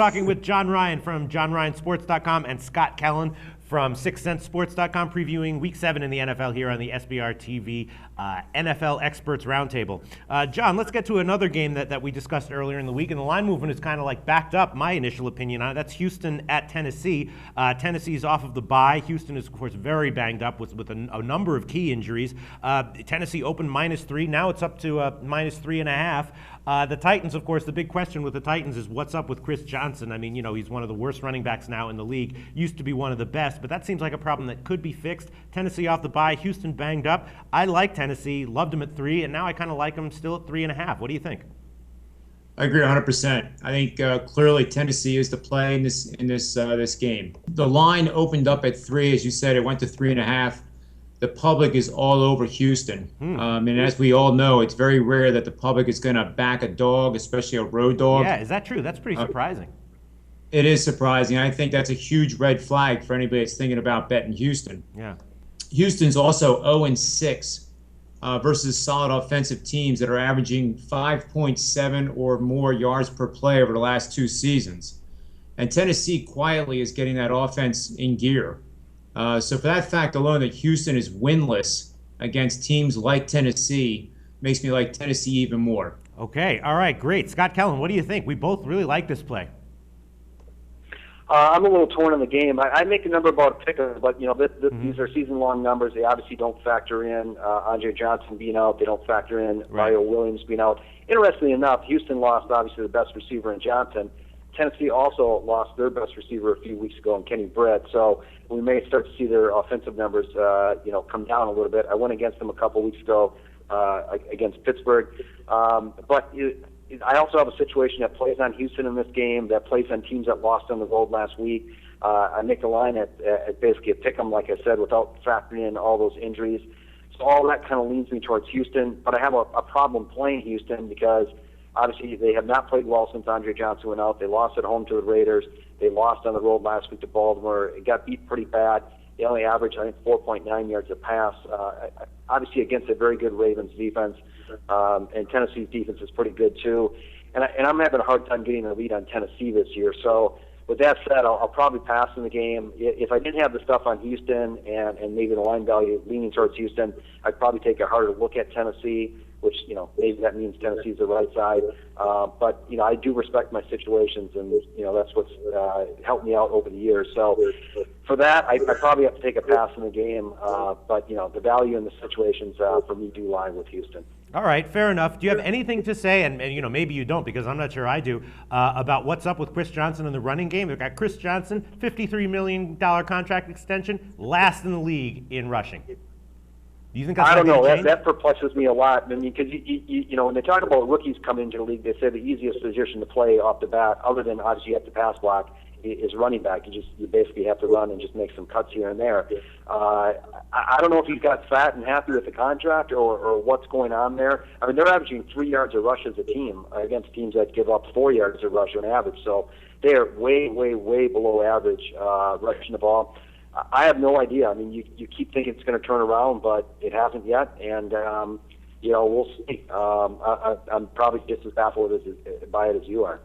Talking with John Ryan from johnryansports.com and Scott Kellen from sixcentssports.com, previewing Week 7 in the NFL here on the SBR TV NFL Experts Roundtable. John, let's get to another game that we discussed earlier in the week, and the line movement is kind of like backed up my initial opinion on it. That's Houston at Tennessee. Tennessee's off of the bye. Houston is, of course, very banged up with a number of key injuries. Tennessee opened -3. Now it's up to -3.5. The Titans, of course, the big question with the Titans is what's up with Chris Johnson. I mean, he's one of the worst running backs now in the league. Used to be one of the best, but that seems like a problem that could be fixed. Tennessee off the bye, Houston banged up. I like Tennessee, loved them at 3, and now I kind of like them still at 3.5. What do you think? I agree 100%. I think clearly Tennessee is the play in this game. The line opened up at 3, as you said. It went to 3.5. The public is all over Houston. And as we all know, it's very rare that the public is going to back a dog, especially a road dog. Yeah, is that true? That's pretty surprising. It is surprising. I think that's a huge red flag for anybody that's thinking about betting Houston. Yeah. Houston's also 0-6 versus solid offensive teams that are averaging 5.7 or more yards per play over the last 2 seasons. And Tennessee quietly is getting that offense in gear. So for that fact alone, that Houston is winless against teams like Tennessee makes me like Tennessee even more. Okay, all right, great. Scott Kellen, what do you think? We both really like this play. I'm a little torn on the game. I make a number about a picker, but these are season-long numbers. They obviously don't factor in Andre Johnson being out. They don't factor in Mario Williams being out. Interestingly enough, Houston lost obviously the best receiver in Johnson. Tennessee also lost their best receiver a few weeks ago in Kenny Brett. So we may start to see their offensive numbers, come down a little bit. I went against them a couple weeks ago against Pittsburgh, but. I also have a situation that plays on Houston in this game, that plays on teams that lost on the road last week. I make the line at basically a pick 'em, like I said, without factoring in all those injuries. So all that kind of leans me towards Houston. But I have a problem playing Houston because obviously they have not played well since Andre Johnson went out. They lost at home to the Raiders. They lost on the road last week to Baltimore. It got beat pretty bad. They only averaged, I think, 4.9 yards a pass, obviously against a very good Ravens defense. And Tennessee's defense is pretty good, too. And I'm having a hard time getting a lead on Tennessee this year. So with that said, I'll probably pass in the game. If I didn't have the stuff on Houston and maybe the line value leaning towards Houston, I'd probably take a harder look at Tennessee, which, maybe that means Tennessee's the right side. But, I do respect my situations, and, that's what's helped me out over the years. So for that, I probably have to take a pass in the game. But, the value in the situations for me do lie with Houston. All right, fair enough. Do you have anything to say, and maybe you don't because I'm not sure I do, about what's up with Chris Johnson in the running game? We've got Chris Johnson, $53 million contract extension, last in the league in rushing. Do you think that's I don't know. change? That perplexes me a lot. I mean, because when they talk about rookies coming into the league, they say the easiest position to play off the bat, other than obviously you have to pass block, is running back. You basically have to run and just make some cuts here and there. I don't know if he's got fat and happy with the contract or what's going on there. I mean, they're averaging 3 yards a rush as a team against teams that give up 4 yards a rush on average. So they are way, way, way below average rushing the ball. I have no idea. I mean, you keep thinking it's going to turn around, but it hasn't yet. And, we'll see. I'm probably just as baffled by it as you are.